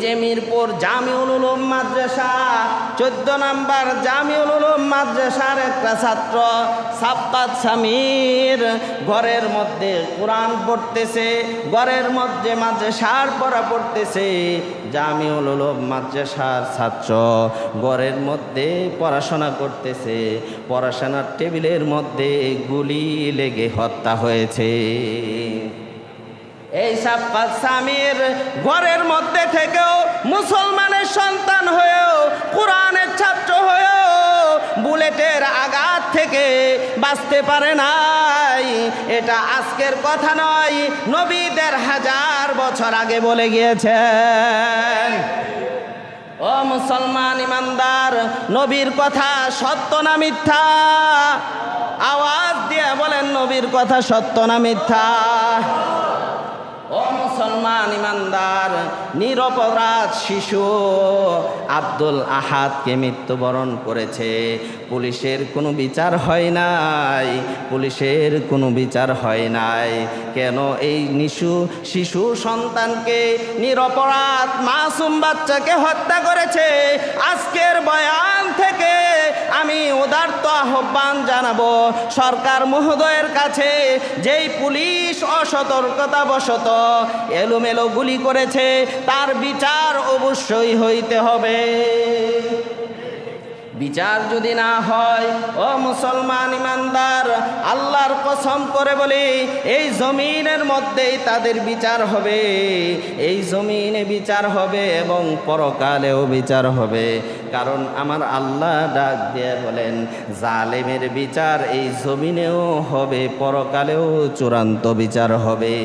যে মিরপুর জামিউল উলুম মাদ্রাসা 14 নম্বর জামিউল উলুম মাদ্রাসার একটা ছাত্র সাফকাত সামির ঘরের মধ্যে কোরআন পড়তেছে, ঘরের মধ্যে মাদ্রাসার পড়া পড়তেছে। জামিউল উলুম মাদ্রাসার ছাত্র ঘরের মধ্যে পড়াশোনা করতেছে, পড়াশোনার টেবিলের মধ্যে গুলি লেগে হত্যা হয়েছে। এই সাফকাত সামির ঘরের মধ্যে থেকেও মুসলমানের সন্তান হয়েও কোরআনের ছাত্র হয়েও বুলেটের আঘাত থেকে বাঁচতে পারে নাই। এটা আজকের কথা নয়, নবী 1500 বছর আগে বলে গিয়েছেন। ও মুসলমান ইমানদার, নবীর কথা সত্য না মিথ্যা? আওয়াজ দিয়ে বলেন, নবীর কথা সত্য না মিথ্যা? ও মুসলমান ইমানদার, নিরপরাধ শিশু আব্দুল আহাদকে মৃত্যুবরণ করেছে। পুলিশের কোনো বিচার হয় নাই, পুলিশের কোনো বিচার হয় নাই। কেন? এই শিশু সন্তানকে, নিরপরাধ মাসুম বাচ্চাকে হত্যা করেছে। আজকের বয়ান থেকে আমি উদারত আহ্বান জানাবো সরকার মহোদয়ের কাছে, যেই পুলিশ অসতর্কতাবশত এলোমেলো গুলি করেছে তার বিচার অবশ্যই হইতে হবে। বিচার যদি না হয়, ও মুসলমান ইমানদার, আল্লাহর কসম করে বলি এই জমিনের মধ্যেই তাদের বিচার হবে। এই জমিনে বিচার হবে এবং পরকালেও বিচার হবে। কারণ আমার আল্লাহ ডাক দিয়ে বলেন, জালেমের বিচার এই জমিনেও হবে, পরকালেও চূড়ান্ত বিচার হবে।